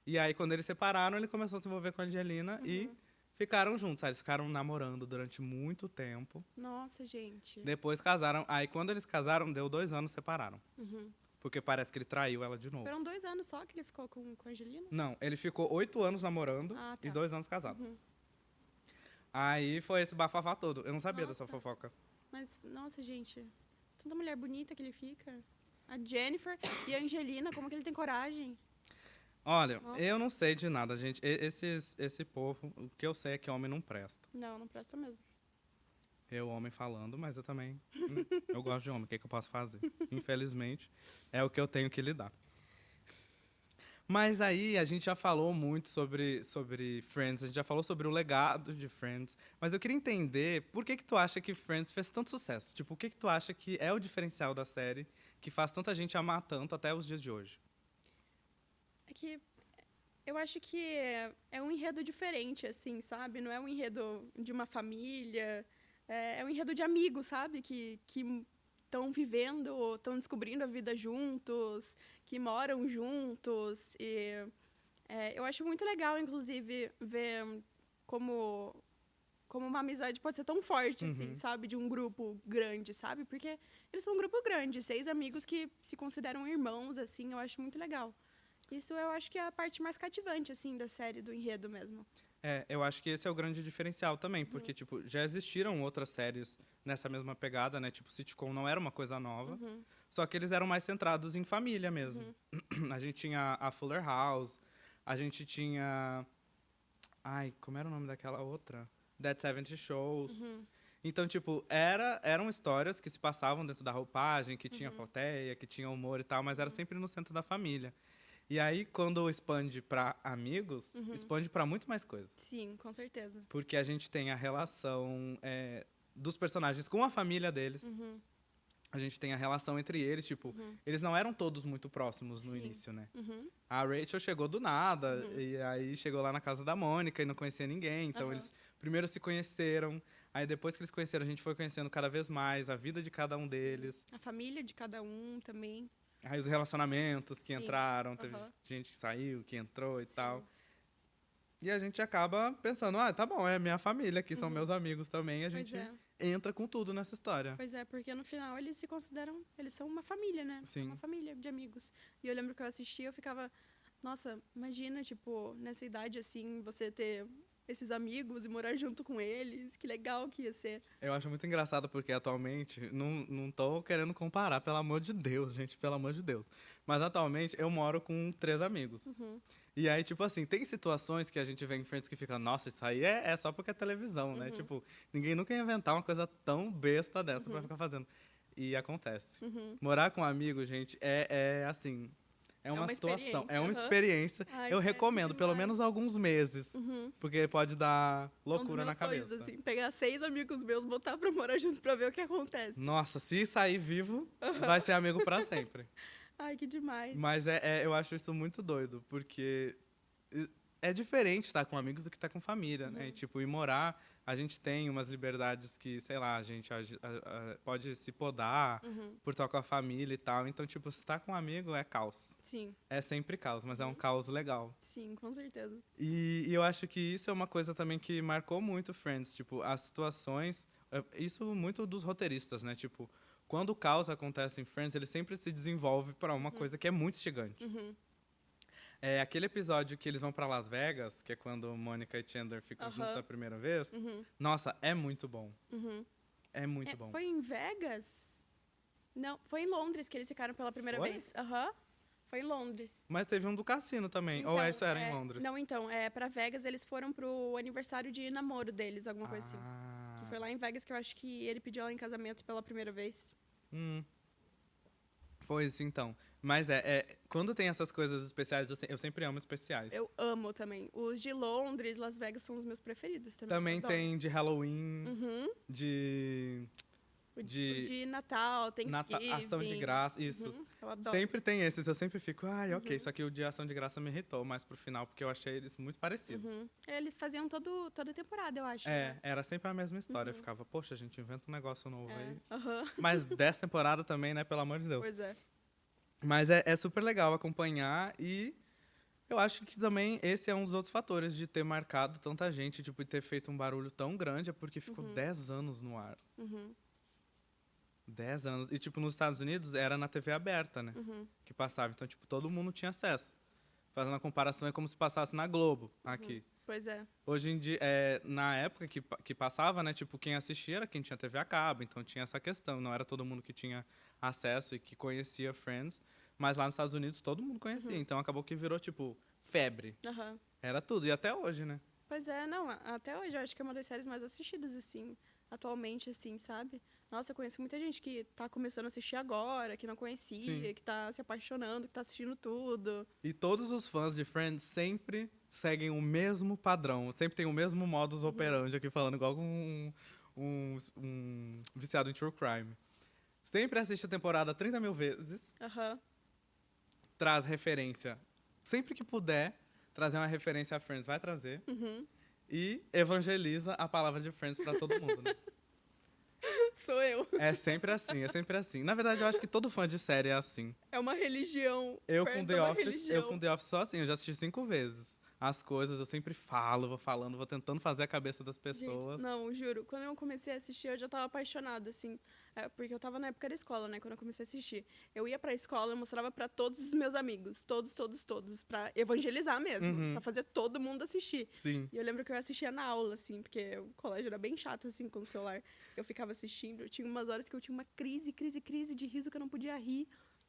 E aí, quando eles separaram, ele começou a se envolver com a Angelina e ficaram juntos. Aí eles ficaram namorando durante muito tempo. Nossa, gente. Depois casaram. Aí, quando eles casaram, deu 2 anos, separaram. Porque parece que ele traiu ela de novo. Foram 2 anos só que ele ficou com a Angelina? Não, ele ficou 8 anos namorando Ah, tá. e 2 anos casado. Aí foi esse bafafá todo. Eu não sabia Nossa. dessa fofoca. Mas, nossa, gente. tanta mulher bonita que ele fica. A Jennifer e a Angelina, como que ele tem coragem? Olha, eu não sei de nada, gente. Esse povo, o que eu sei é que homem não presta. Não, não presta mesmo. Eu, homem falando, mas eu também. Eu gosto de homem, o que, que eu posso fazer? Infelizmente, é o que eu tenho que lidar. Mas aí a gente já falou muito sobre Friends, a gente já falou sobre o legado de Friends, mas eu queria entender por que tu acha que Friends fez tanto sucesso? Tipo, o que tu acha que é o diferencial da série que faz tanta gente amar tanto até os dias de hoje? É que eu acho que é um enredo diferente, assim, sabe? Não é um enredo de uma família, é um enredo de amigos, sabe? Que estão vivendo, estão descobrindo a vida juntos, que moram juntos. E eu acho muito legal, inclusive, ver como uma amizade pode ser tão forte, assim, sabe? De um grupo grande, sabe? Porque eles são um grupo grande, 6 amigos que se consideram irmãos, assim, eu acho muito legal. Isso eu acho que é a parte mais cativante, assim, da série, do enredo mesmo. Eu acho que esse é o grande diferencial também, porque, tipo, já existiram outras séries nessa mesma pegada, né? Tipo, sitcom não era uma coisa nova, só que eles eram mais centrados em família mesmo. A gente tinha a Fuller House, a gente tinha... Ai, como era o nome daquela outra? Dead 70 Shows. Então, tipo, eram histórias que se passavam dentro da roupagem, que tinha plateia, que tinha humor e tal, mas era sempre no centro da família. E aí, quando expande pra amigos, expande pra muito mais coisas. Sim, com certeza. Porque a gente tem a relação dos personagens com a família deles. A gente tem a relação entre eles, tipo, eles não eram todos muito próximos no início, né? A Rachel chegou do nada, e aí chegou lá na casa da Mônica e não conhecia ninguém. Então, eles primeiro se conheceram, aí depois que eles se conheceram, a gente foi conhecendo cada vez mais a vida de cada um deles. A família de cada um também. Aí os relacionamentos que Sim. entraram, teve gente que saiu, que entrou e tal. E a gente acaba pensando, tá bom, é minha família, aqui são meus amigos também. A gente entra com tudo nessa história. Pois é, porque no final eles se consideram, eles são uma família, né? Sim. Uma família de amigos. E eu lembro que eu assisti, eu ficava, nossa, imagina, tipo, nessa idade assim, você ter esses amigos e morar junto com eles, que legal que ia ser. Eu acho muito engraçado porque atualmente, não tô querendo comparar, pelo amor de Deus, gente, pelo amor de Deus. Mas atualmente eu moro com 3 amigos. E aí, tipo assim, tem situações que a gente vê em Friends que fica, nossa, isso aí é só porque é televisão, né? Tipo, ninguém nunca ia inventar uma coisa tão besta dessa pra ficar fazendo. E acontece. Morar com amigos, gente, assim... É uma situação, é uma experiência. Ai, eu recomendo, pelo menos alguns meses. Porque pode dar loucura na cabeça. Sonhos, assim, pegar 6 amigos meus, botar pra morar junto pra ver o que acontece. Nossa, se sair vivo, vai ser amigo pra sempre. Ai, que demais. Mas eu acho isso muito doido, porque é diferente estar com amigos do que estar com família, né? E, tipo, ir morar, a gente tem umas liberdades que, sei lá, a gente pode se podar por estar com a família e tal. Então, tipo, se tá com um amigo, é caos. Sim. É sempre caos, mas é um caos legal. Sim, com certeza. E eu acho que isso é uma coisa também que marcou muito Friends. Tipo, as situações... Isso muito dos roteiristas, né? Tipo, quando o caos acontece em Friends, ele sempre se desenvolve para uma coisa que é muito instigante. Aquele episódio que eles vão para Las Vegas, que é quando Mônica e Chandler ficam juntos a primeira vez. Nossa, é muito bom. É muito bom. Foi em Vegas? Não, foi em Londres que eles ficaram pela primeira vez. Foi em Londres. Mas teve um do cassino também. Então, ou isso era em Londres? Não, então, pra Vegas eles foram pro aniversário de namoro deles, alguma coisa assim. Que foi lá em Vegas que eu acho que ele pediu ela em casamento pela primeira vez. Foi isso, então. Mas quando tem essas coisas especiais, eu sempre amo especiais. Eu amo também. Os de Londres, Las Vegas são os meus preferidos também. Também tem de Halloween, de Natal, Thanksgiving. Ação de graça, isso. Eu adoro. Sempre tem esses, eu sempre fico, ok. Só que o de Ação de Graça me irritou mais pro final, porque eu achei eles muito parecidos. Eles faziam toda temporada, eu acho. Né? Era sempre a mesma história. Eu ficava, poxa, a gente inventa um negócio novo aí. Mas dessa temporada também, né, pelo amor de Deus. Pois é. Mas é super legal acompanhar e eu acho que também esse é um dos outros fatores de ter marcado tanta gente, tipo, e ter feito um barulho tão grande, é porque ficou 10 anos no ar. 10 anos. E, tipo, nos Estados Unidos era na TV aberta, né? Que passava. Então, tipo, todo mundo tinha acesso. fazendo a comparação, é como se passasse na Globo, aqui. Pois é. Hoje em dia, na época que passava, né, tipo, quem assistia era quem tinha TV a cabo, então tinha essa questão, não era todo mundo que tinha acesso e que conhecia Friends, mas lá nos Estados Unidos todo mundo conhecia, então acabou que virou, tipo, febre. Aham. Era tudo, e até hoje, né? Pois é, não, até hoje eu acho que é uma das séries mais assistidas, assim, atualmente, assim, sabe? Nossa, eu conheço muita gente que tá começando a assistir agora, que não conhecia, Sim. que tá se apaixonando, que tá assistindo tudo. E todos os fãs de Friends sempre seguem o mesmo padrão, sempre tem o mesmo modus operandi aqui, falando igual um viciado em true crime. Sempre assiste a temporada 30 mil vezes, Aham. traz referência. Sempre que puder trazer uma referência a Friends, vai trazer. E evangeliza a palavra de Friends pra todo mundo, né? Sou eu. É sempre assim, é sempre assim. Na verdade, eu acho que todo fã de série é assim. É uma religião. Eu com Friends The é uma Office, religião. eu com The Office só assim, eu já assisti 5 vezes. As coisas, eu sempre falo, vou falando, vou tentando fazer a cabeça das pessoas. Gente, não, juro. Quando eu comecei a assistir, eu já tava apaixonada, assim. Porque eu tava na época da escola, né? Quando eu comecei a assistir. Eu ia pra escola, eu mostrava pra todos os meus amigos. Todos. Pra evangelizar mesmo. Pra fazer todo mundo assistir. Sim. E eu lembro que eu assistia na aula, assim. Porque o colégio era bem chato, assim, com o celular. Eu ficava assistindo. Eu tinha umas horas que eu tinha uma crise de riso que eu não podia rir.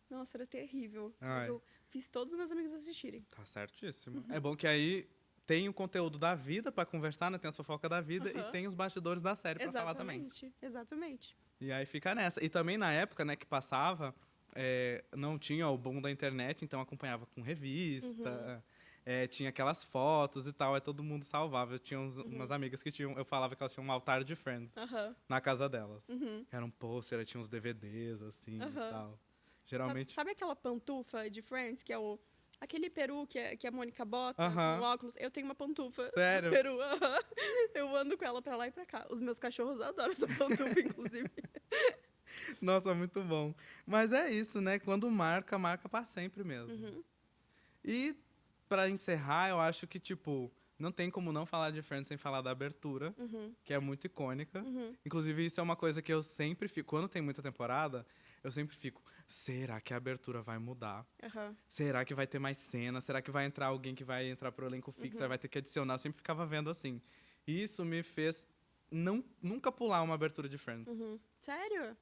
Nossa, era terrível. Ai. Mas eu fiz todos os meus amigos assistirem. Tá certíssimo. É bom que aí tem o conteúdo da vida pra conversar, né? Tem a fofoca da vida e tem os bastidores da série pra falar também. Exatamente. E aí fica nessa. E também na época, né, que passava, não tinha o boom da internet, então acompanhava com revista, tinha aquelas fotos e tal, aí todo mundo salvava. Eu tinha umas amigas que tinham, eu falava que elas tinham um altar de Friends na casa delas. Era um pôster, tinha uns DVDs, assim, e tal. Geralmente... Sabe aquela pantufa de Friends, que é aquele peru que a Mônica bota Aham. com óculos? Eu tenho uma pantufa Sério? do peru. Eu ando com ela pra lá e pra cá. Os meus cachorros adoram essa pantufa, inclusive. Nossa, muito bom. Mas é isso, né? Quando marca, marca pra sempre mesmo. E pra encerrar, eu acho que, tipo, não tem como não falar de Friends sem falar da abertura, que é muito icônica. Inclusive, isso é uma coisa que eu sempre fico... Quando tem muita temporada, eu sempre fico... Será que a abertura vai mudar? Será que vai ter mais cena? Será que vai entrar alguém que vai entrar pro elenco fixo? Aí vai ter que adicionar? Eu sempre ficava vendo assim. E isso me fez nunca pular uma abertura de Friends. Sério?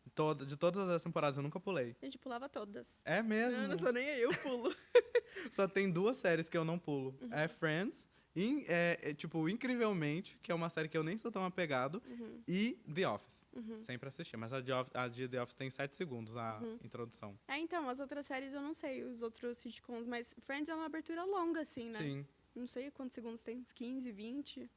De todas as temporadas, eu nunca pulei. A gente pulava todas. É mesmo? Não sou nem eu pulo. Só tem 2 séries que eu não pulo. É Friends, tipo, incrivelmente, que é uma série que eu nem sou tão apegado, e The Office. Sempre assisti. Mas a de The Office tem 7 segundos, a introdução. Então, as outras séries eu não sei, os outros sitcoms, mas Friends é uma abertura longa, assim, né? Sim. Não sei quantos segundos tem, uns 15, 20.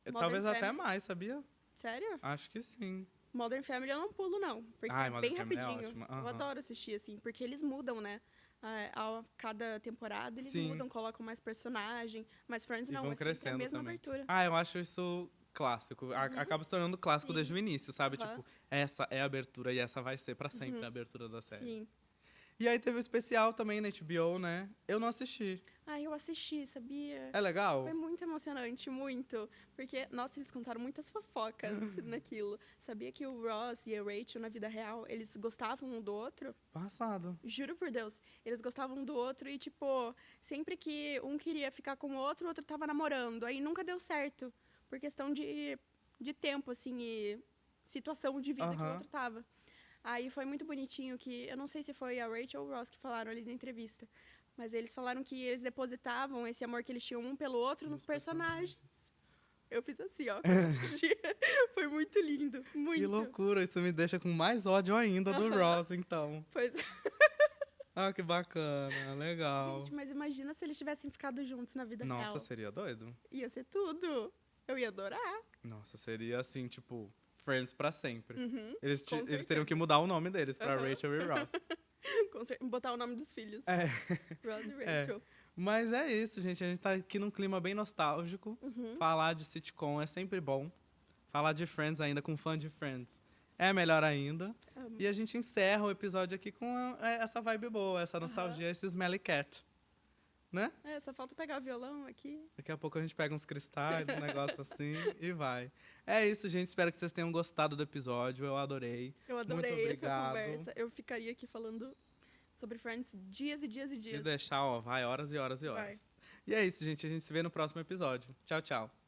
Talvez Modern até Family. Mais, sabia? Sério? Acho que sim. Modern Family eu não pulo, não. Porque Ai, é Modern bem Family é rapidinho. ótimo. Eu adoro assistir, assim, porque eles mudam, né? A cada temporada eles Sim. mudam, colocam mais personagem. Mas Friends E não, vão é sempre a crescendo mesma também. abertura. Eu acho isso clássico. Acaba se tornando clássico Sim. desde o início, sabe? Aham. Tipo, essa é a abertura e essa vai ser pra sempre a abertura da série. Sim. E aí teve o especial também na HBO, né? Eu não assisti. Eu assisti, sabia? É legal? Foi muito emocionante, muito. Porque, nossa, eles contaram muitas fofocas naquilo. Sabia que o Ross e a Rachel, na vida real, eles gostavam um do outro? Passado. Juro por Deus. Eles gostavam um do outro e, tipo, sempre que um queria ficar com o outro tava namorando. Aí nunca deu certo. Por questão de tempo, assim, e situação de vida que o outro tava. Aí foi muito bonitinho que... Eu não sei se foi a Rachel ou o Ross que falaram ali na entrevista. Mas eles falaram que eles depositavam esse amor que eles tinham um pelo outro nos personagens. Eu fiz assim, ó. Foi muito lindo. Muito. Que loucura. Isso me deixa com mais ódio ainda do Ross, então. Pois é. Que bacana. Legal. Gente, mas imagina se eles tivessem ficado juntos na vida real. Nossa, seria doido. Ia ser tudo. Eu ia adorar. Nossa, seria assim, tipo... Friends pra sempre. Eles certeza. teriam que mudar o nome deles pra Rachel e Ross. Botar o nome dos filhos. Ross e Rachel. Mas é isso, gente. A gente tá aqui num clima bem nostálgico. Falar de sitcom é sempre bom. Falar de Friends ainda com fã de Friends é melhor ainda. E a gente encerra o episódio aqui com essa vibe boa, essa nostalgia, esse Smelly Cat. Né? Só falta pegar o violão aqui. Daqui a pouco a gente pega uns cristais, um negócio assim e vai. É isso, gente. Espero que vocês tenham gostado do episódio. Eu adorei. Eu adorei Muito essa obrigado. conversa. Eu ficaria aqui falando sobre Friends dias e dias e dias. Se deixar, ó, vai horas e horas e horas. Vai. E é isso, gente. A gente se vê no próximo episódio. Tchau, tchau.